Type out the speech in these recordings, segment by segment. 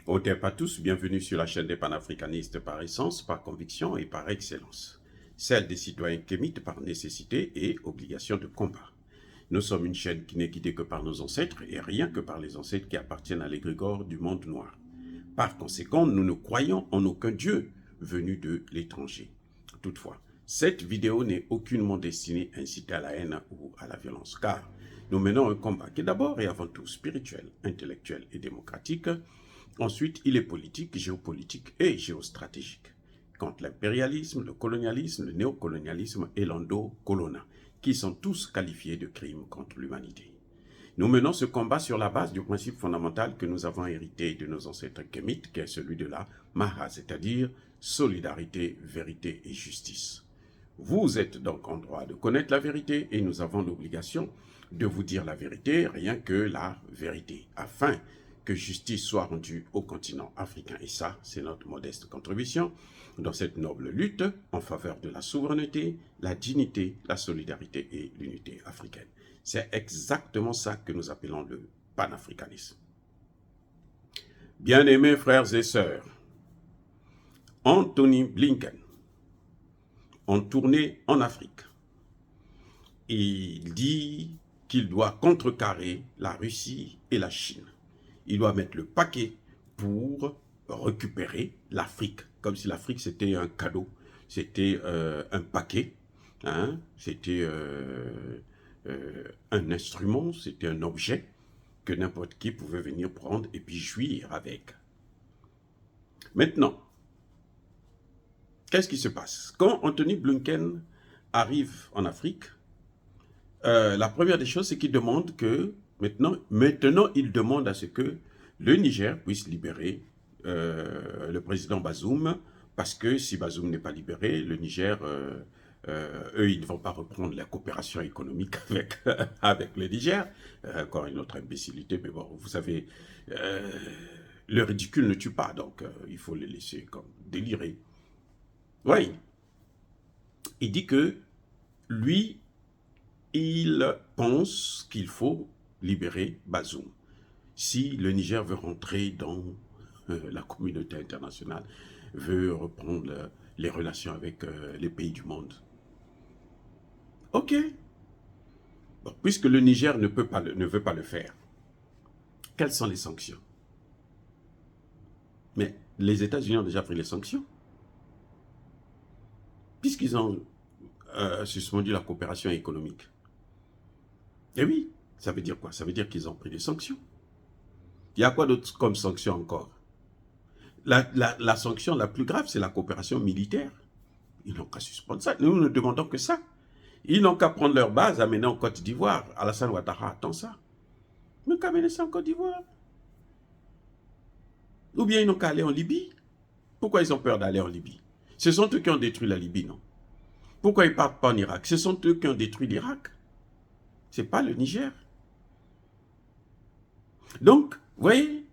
Otep à tous, bienvenue sur la chaîne des panafricanistes par essence, par conviction et par excellence. Celle des citoyens kémites par nécessité et obligation de combat. Nous sommes une chaîne qui n'est guidée que par nos ancêtres et rien que par les ancêtres qui appartiennent à l'égrégore du monde noir. Par conséquent, nous ne croyons en aucun Dieu venu de l'étranger. Toutefois, cette vidéo n'est aucunement destinée à inciter à la haine ou à la violence, car nous menons un combat qui est d'abord et avant tout spirituel, intellectuel et démocratique. Ensuite, il est politique, géopolitique et géostratégique, contre l'impérialisme, le colonialisme, le néocolonialisme et l'endocolona, qui sont tous qualifiés de crimes contre l'humanité. Nous menons ce combat sur la base du principe fondamental que nous avons hérité de nos ancêtres kémites, qui est celui de la Maha, c'est-à-dire solidarité, vérité et justice. Vous êtes donc en droit de connaître la vérité et nous avons l'obligation de vous dire la vérité, rien que la vérité, afin que justice soit rendue au continent africain. Et ça, c'est notre modeste contribution dans cette noble lutte en faveur de la souveraineté, la dignité, la solidarité et l'unité africaine. C'est exactement ça que nous appelons le panafricanisme. Bien-aimés frères et sœurs, Anthony Blinken, en tournée en Afrique, il dit qu'il doit contrecarrer la Russie et la Chine. Il doit mettre le paquet pour récupérer l'Afrique, comme si l'Afrique c'était un cadeau, c'était un paquet, hein, c'était un instrument, c'était un objet que n'importe qui pouvait venir prendre et puis jouir avec. Maintenant, qu'est-ce qui se passe? Quand Anthony Blinken arrive en Afrique, la première des choses, c'est qu'il demande que, maintenant, il demande à ce que le Niger puisse libérer le président Bazoum, parce que si Bazoum n'est pas libéré, le Niger, eux, ils ne vont pas reprendre la coopération économique avec le Niger. Encore une autre imbécilité, mais bon, vous savez, le ridicule ne tue pas, donc il faut les laisser comme délirer. Oui, il dit que lui, il pense qu'il faut libérer Bazoum. Si le Niger veut rentrer dans la communauté internationale, veut reprendre les relations avec les pays du monde. Ok. Bon, puisque le Niger ne veut pas le faire, quelles sont les sanctions? Mais les États-Unis ont déjà pris les sanctions. Puisqu'ils ont suspendu la coopération économique. Et oui, ça veut dire quoi? Ça veut dire qu'ils ont pris des sanctions. Il y a quoi d'autre comme sanction encore? La sanction la plus grave, c'est la coopération militaire. Ils n'ont qu'à suspendre ça. Nous ne demandons que ça. Ils n'ont qu'à prendre leur base, amener en Côte d'Ivoire. Alassane Ouattara attend ça. Mais qu'à amener ça en Côte d'Ivoire? Ou bien ils n'ont qu'à aller en Libye. Pourquoi ils ont peur d'aller en Libye? Ce sont eux qui ont détruit la Libye, non? Pourquoi ils ne partent pas en Irak? Ce sont eux qui ont détruit l'Irak. Ce n'est pas le Niger. Donc, vous voyez,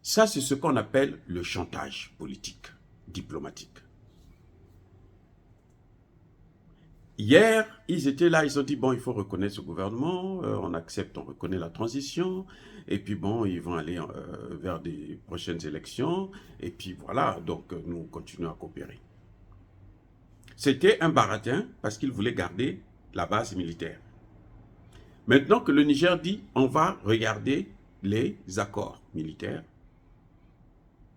ça c'est ce qu'on appelle le chantage politique, diplomatique. Hier, ils étaient là, ils ont dit, bon, il faut reconnaître ce gouvernement, on accepte, on reconnaît la transition, et puis bon, ils vont aller vers des prochaines élections, et puis voilà, donc nous continuons à coopérer. C'était un baratin parce qu'ils voulaient garder la base militaire. Maintenant que le Niger dit, on va regarder les accords militaires,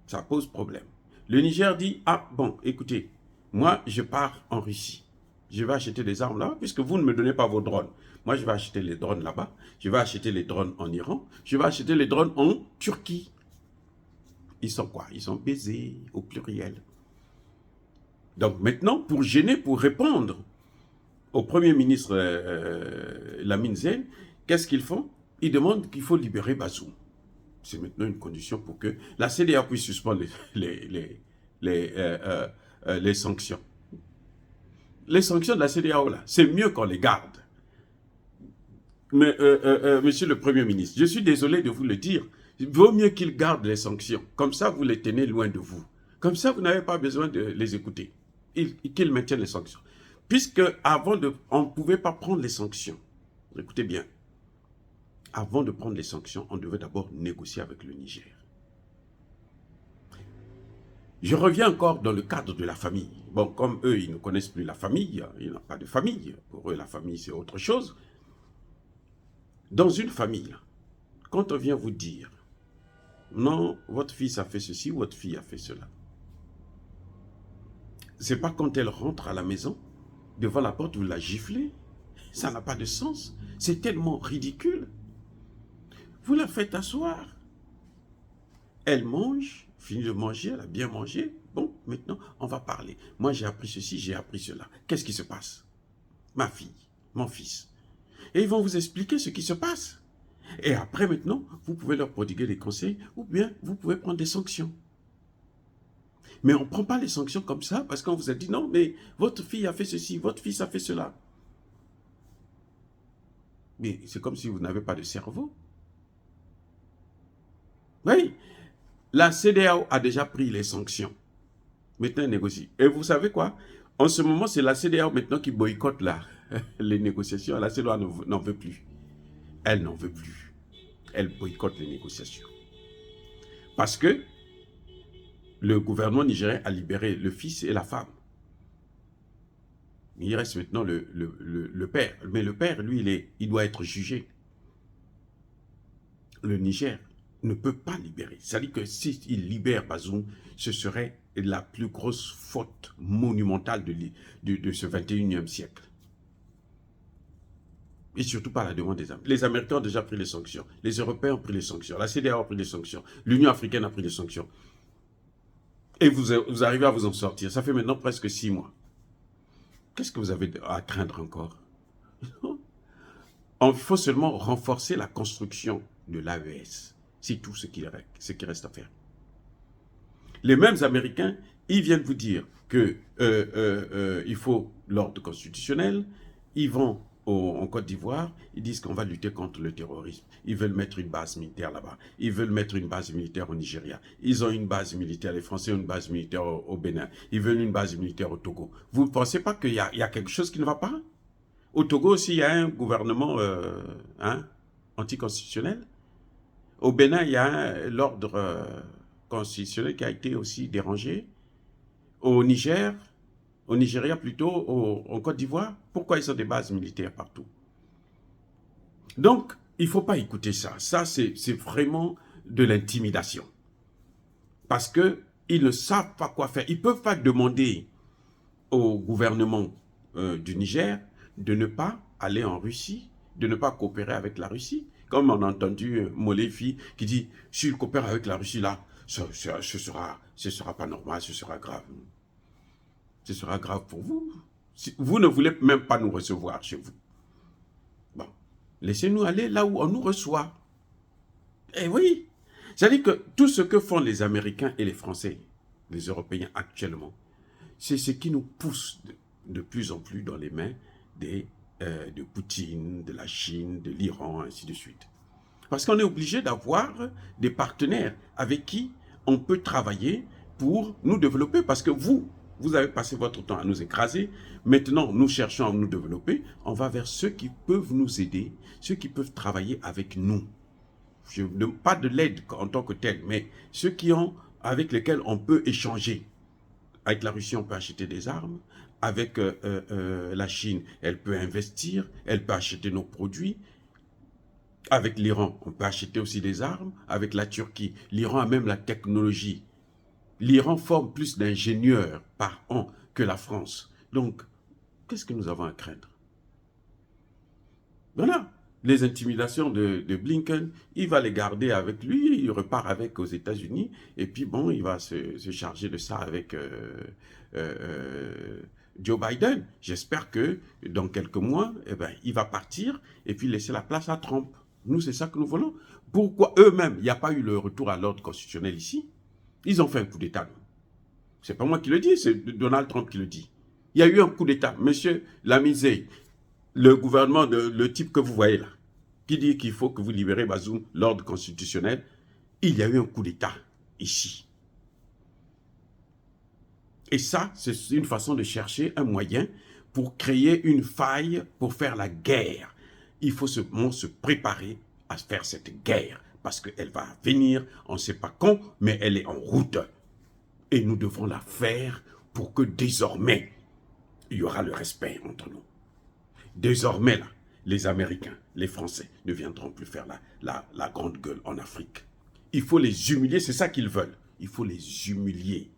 ça pose problème. Le Niger dit, ah bon, écoutez, moi je pars en Russie. Je vais acheter des armes là, puisque vous ne me donnez pas vos drones. Moi, je vais acheter les drones là-bas. Je vais acheter les drones en Iran. Je vais acheter les drones en Turquie. Ils sont quoi? Ils sont baisés au pluriel. Donc maintenant, pour gêner, pour répondre au Premier ministre Lamine Zen, qu'est-ce qu'ils font? Ils demandent qu'il faut libérer Bazoum. C'est maintenant une condition pour que la CEDEAO puisse suspendre les sanctions. Les sanctions de la CEDEAO, là, c'est mieux qu'on les garde. Mais, monsieur le Premier ministre, je suis désolé de vous le dire, il vaut mieux qu'ils gardent les sanctions. Comme ça, vous les tenez loin de vous. Comme ça, vous n'avez pas besoin de les écouter. Qu'ils maintiennent les sanctions. Puisque avant on ne pouvait pas prendre les sanctions. Écoutez bien. Avant de prendre les sanctions, on devait d'abord négocier avec le Niger. Je reviens encore dans le cadre de la famille. Bon, comme eux, ils ne connaissent plus la famille, ils n'ont pas de famille. Pour eux, la famille, c'est autre chose. Dans une famille, quand on vient vous dire, non, votre fils a fait ceci, votre fille a fait cela. C'est pas quand elle rentre à la maison, devant la porte, vous la giflez. Ça n'a pas de sens. C'est tellement ridicule. Vous la faites asseoir. Elle mange, finit de manger, elle a bien mangé. Bon, maintenant, on va parler. Moi, j'ai appris ceci, j'ai appris cela. Qu'est-ce qui se passe? Ma fille, mon fils. Et ils vont vous expliquer ce qui se passe. Et après, maintenant, vous pouvez leur prodiguer des conseils ou bien vous pouvez prendre des sanctions. Mais on ne prend pas les sanctions comme ça parce qu'on vous a dit non, mais votre fille a fait ceci, votre fils a fait cela. Mais c'est comme si vous n'avez pas de cerveau. Oui, la CEDEAO a déjà pris les sanctions. Maintenant, elle négocie. Et vous savez quoi? En ce moment, c'est la CEDEAO maintenant qui boycotte les négociations. La CEDEAO n'en veut plus. Elle n'en veut plus. Elle boycotte les négociations. Parce que le gouvernement nigérien a libéré le fils et la femme. Il reste maintenant le père. Mais le père, lui, il doit être jugé. Le Niger ne peut pas libérer. C'est-à-dire que s'il libère Bazoum, ce serait la plus grosse faute monumentale de ce 21e siècle. Et surtout par la demande des Américains. Les Américains ont déjà pris les sanctions. Les Européens ont pris les sanctions. La CEDEAO a pris les sanctions. L'Union africaine a pris les sanctions. Et vous arrivez à vous en sortir. Ça fait maintenant presque 6 mois. Qu'est-ce que vous avez à craindre encore? Il faut seulement renforcer la construction de l'AES. C'est tout ce qui reste à faire. Les mêmes Américains, ils viennent vous dire qu'il faut l'ordre constitutionnel. Ils vont en Côte d'Ivoire, ils disent qu'on va lutter contre le terrorisme. Ils veulent mettre une base militaire là-bas. Ils veulent mettre une base militaire au Nigeria. Ils ont une base militaire, les Français ont une base militaire au Bénin. Ils veulent une base militaire au Togo. Vous ne pensez pas qu'il y a quelque chose qui ne va pas? Au Togo aussi, il y a un gouvernement anticonstitutionnel. Au Bénin, il y a l'ordre constitutionnel qui a été aussi dérangé. Au Nigeria plutôt, en Côte d'Ivoire, pourquoi ils ont des bases militaires partout? Donc, il ne faut pas écouter ça. Ça, c'est vraiment de l'intimidation. Parce qu'ils ne savent pas quoi faire. Ils ne peuvent pas demander au gouvernement du Niger de ne pas aller en Russie, de ne pas coopérer avec la Russie. Comme on a entendu Molefi qui dit, s'il coopère avec la Russie, là, ce sera pas normal, ce sera grave. Ce sera grave pour vous. Vous ne voulez même pas nous recevoir chez vous. Bon, laissez-nous aller là où on nous reçoit. Eh oui, c'est-à-dire que tout ce que font les Américains et les Français, les Européens actuellement, c'est ce qui nous pousse de plus en plus dans les mains de Poutine, de la Chine, de l'Iran, ainsi de suite. Parce qu'on est obligé d'avoir des partenaires avec qui on peut travailler pour nous développer. Parce que vous avez passé votre temps à nous écraser. Maintenant, nous cherchons à nous développer. On va vers ceux qui peuvent nous aider, ceux qui peuvent travailler avec nous. Je ne demande pas de l'aide en tant que telle, mais ceux avec lesquels on peut échanger. Avec la Russie, on peut acheter des armes. Avec la Chine, elle peut investir, elle peut acheter nos produits. Avec l'Iran, on peut acheter aussi des armes. Avec la Turquie, l'Iran a même la technologie. L'Iran forme plus d'ingénieurs par an que la France. Donc, qu'est-ce que nous avons à craindre? Voilà. Les intimidations de Blinken, il va les garder avec lui, il repart avec aux États-Unis, et puis bon, il va se charger de ça avec Joe Biden. J'espère que dans quelques mois, il va partir et puis laisser la place à Trump. Nous, c'est ça que nous voulons. Pourquoi eux-mêmes, il n'y a pas eu le retour à l'ordre constitutionnel ici? Ils ont fait un coup d'État. C'est pas moi qui le dis, c'est Donald Trump qui le dit. Il y a eu un coup d'État. Monsieur Lamizé, le gouvernement, le type que vous voyez là, qui dit qu'il faut que vous libérez Bazoum, l'ordre constitutionnel, il y a eu un coup d'État ici. Et ça, c'est une façon de chercher un moyen pour créer une faille, pour faire la guerre. Il faut se préparer à faire cette guerre, parce qu'elle va venir, on ne sait pas quand, mais elle est en route. Et nous devons la faire pour que désormais, il y aura le respect entre nous. Désormais, là, les Américains, les Français ne viendront plus faire la grande gueule en Afrique. Il faut les humilier, c'est ça qu'ils veulent. Il faut les humilier.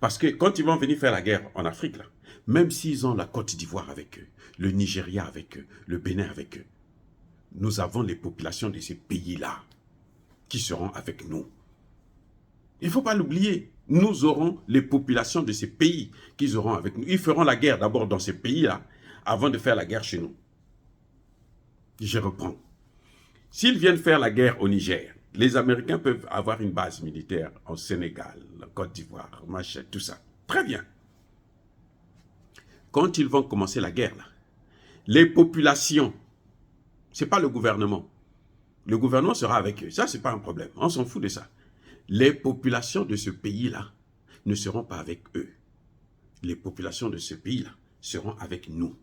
Parce que quand ils vont venir faire la guerre en Afrique, là, même s'ils ont la Côte d'Ivoire avec eux, le Nigeria avec eux, le Bénin avec eux, nous avons les populations de ces pays-là qui seront avec nous. Il ne faut pas l'oublier. Nous aurons les populations de ces pays qui seront avec nous. Ils feront la guerre d'abord dans ces pays-là avant de faire la guerre chez nous. Je reprends. S'ils viennent faire la guerre au Niger, les Américains peuvent avoir une base militaire au Sénégal, en Côte d'Ivoire, machin, tout ça. Très bien. Quand ils vont commencer la guerre, là, les populations, ce n'est pas le gouvernement. Le gouvernement sera avec eux. Ça, ce n'est pas un problème. On s'en fout de ça. Les populations de ce pays-là ne seront pas avec eux. Les populations de ce pays-là seront avec nous.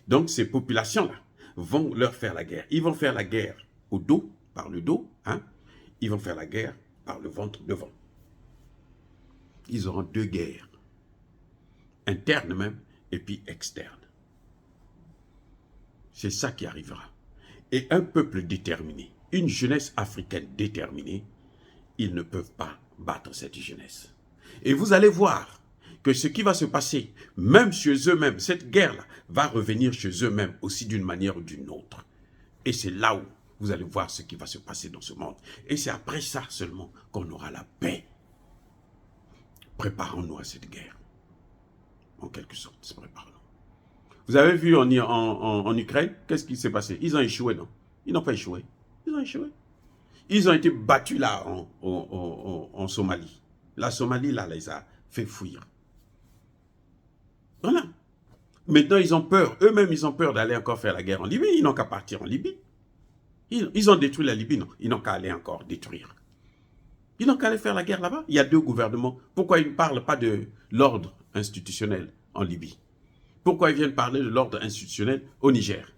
Donc, ces populations-là vont leur faire la guerre. Ils vont faire la guerre au dos, par le dos. Hein? Ils vont faire la guerre par le ventre devant. Ils auront deux guerres. Interne même, et puis externe. C'est ça qui arrivera. Et un peuple déterminé, une jeunesse africaine déterminée, ils ne peuvent pas battre cette jeunesse. Et vous allez voir que ce qui va se passer, même chez eux-mêmes, cette guerre-là va revenir chez eux-mêmes aussi d'une manière ou d'une autre. Et c'est là où vous allez voir ce qui va se passer dans ce monde. Et c'est après ça seulement qu'on aura la paix. Préparons-nous à cette guerre. En quelque sorte, préparons-nous. Vous avez vu en Ukraine, qu'est-ce qui s'est passé? Ils ont échoué, non? Ils n'ont pas échoué. Ils ont échoué. Ils ont été battus là en Somalie. La Somalie, là, les a fait fuir. Voilà. Maintenant, ils ont peur. Eux-mêmes, ils ont peur d'aller encore faire la guerre en Libye. Ils n'ont qu'à partir en Libye. Ils ont détruit la Libye, non. Ils n'ont qu'à aller encore détruire. Ils n'ont qu'à aller faire la guerre là-bas. Il y a deux gouvernements. Pourquoi ils ne parlent pas de l'ordre institutionnel en Libye? Pourquoi ils viennent parler de l'ordre institutionnel au Niger?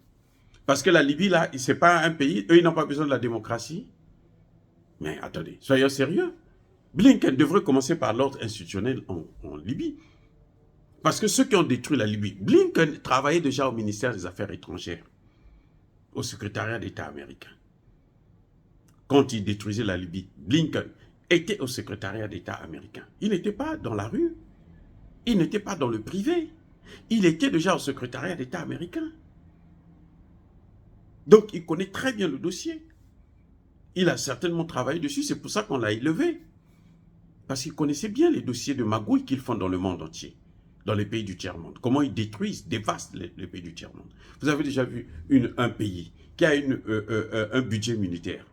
Parce que la Libye, là, ce n'est pas un pays. Eux, ils n'ont pas besoin de la démocratie. Mais attendez, soyons sérieux. Blinken devrait commencer par l'ordre institutionnel en Libye. Parce que ceux qui ont détruit la Libye, Blinken travaillait déjà au ministère des Affaires étrangères, au secrétariat d'État américain. Quand il détruisait la Libye, Blinken était au secrétariat d'État américain. Il n'était pas dans la rue. Il n'était pas dans le privé. Il était déjà au secrétariat d'État américain. Donc, il connaît très bien le dossier. Il a certainement travaillé dessus, c'est pour ça qu'on l'a élevé. Parce qu'il connaissait bien les dossiers de magouilles qu'ils font dans le monde entier, dans les pays du tiers-monde. Comment ils détruisent, dévastent les pays du tiers-monde. Vous avez déjà vu un pays qui a un budget militaire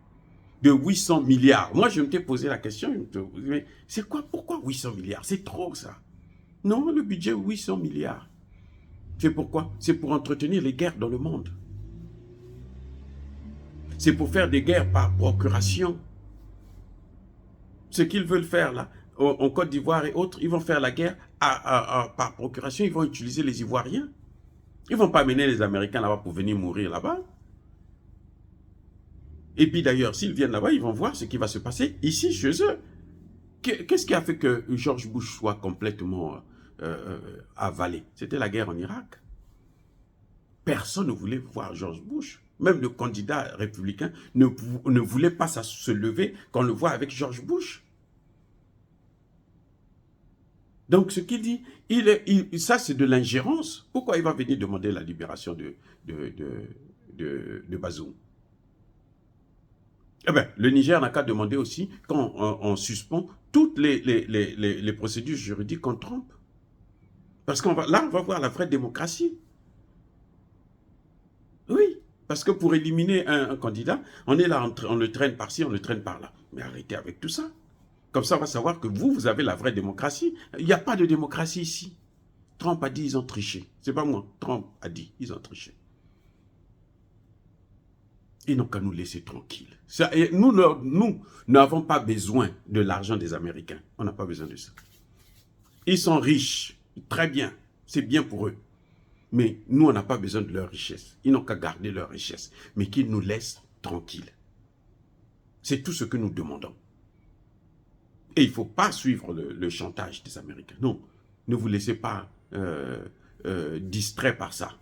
de 800 milliards. Moi, je me t'ai posé la question, mais c'est quoi, pourquoi 800 milliards? C'est trop ça. Non, le budget 800 milliards. C'est pourquoi? C'est pour entretenir les guerres dans le monde. C'est pour faire des guerres par procuration. Ce qu'ils veulent faire là, en Côte d'Ivoire et autres, ils vont faire la guerre par procuration, ils vont utiliser les Ivoiriens. Ils ne vont pas amener les Américains là-bas pour venir mourir là-bas. Et puis d'ailleurs, s'ils viennent là-bas, ils vont voir ce qui va se passer ici, chez eux. Qu'est-ce qui a fait que George Bush soit complètement avalé? C'était la guerre en Irak. Personne ne voulait voir George Bush. Même le candidat républicain ne voulait pas se lever quand on le voit avec George Bush. Donc ce qu'il dit, ça c'est de l'ingérence. Pourquoi il va venir demander la libération de Bazoum? Eh bien, le Niger n'a qu'à demander aussi quand on suspend toutes les procédures juridiques contre Trump. Parce qu'on va voir la vraie démocratie. Oui, parce que pour éliminer un candidat, on est là, on le traîne par-ci, on le traîne par-là. Mais arrêtez avec tout ça. Comme ça, on va savoir que vous avez la vraie démocratie. Il n'y a pas de démocratie ici. Trump a dit, ils ont triché. C'est pas moi. Trump a dit, ils ont triché. Ils n'ont qu'à nous laisser tranquilles. Nous n'avons pas besoin de l'argent des Américains. On n'a pas besoin de ça. Ils sont riches. Très bien. C'est bien pour eux. Mais nous, on n'a pas besoin de leur richesse. Ils n'ont qu'à garder leur richesse. Mais qu'ils nous laissent tranquilles. C'est tout ce que nous demandons. Et il ne faut pas suivre le chantage des Américains. Non, ne vous laissez pas distrait par ça.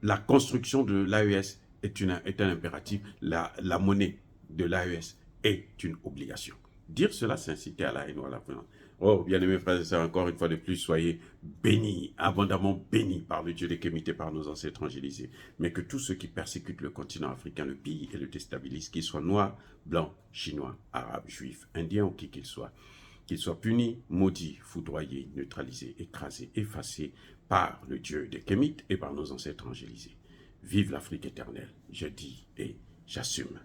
La construction de l'AES est un impératif. La monnaie de l'AES est une obligation. Dire cela, c'est inciter à la haine ou à la violence. Oh, bien-aimés frères et sœurs, encore une fois de plus, soyez bénis, abondamment bénis par le Dieu des Kémites et par nos ancêtres angélisés. Mais que tous ceux qui persécutent le continent africain le pillent et le déstabilisent, qu'ils soient noirs, blancs, chinois, arabes, juifs, indiens ou qui qu'ils soient punis, maudits, foudroyés, neutralisés, écrasés, effacés par le Dieu des Kémites et par nos ancêtres angélisés. Vive l'Afrique éternelle, je dis et j'assume.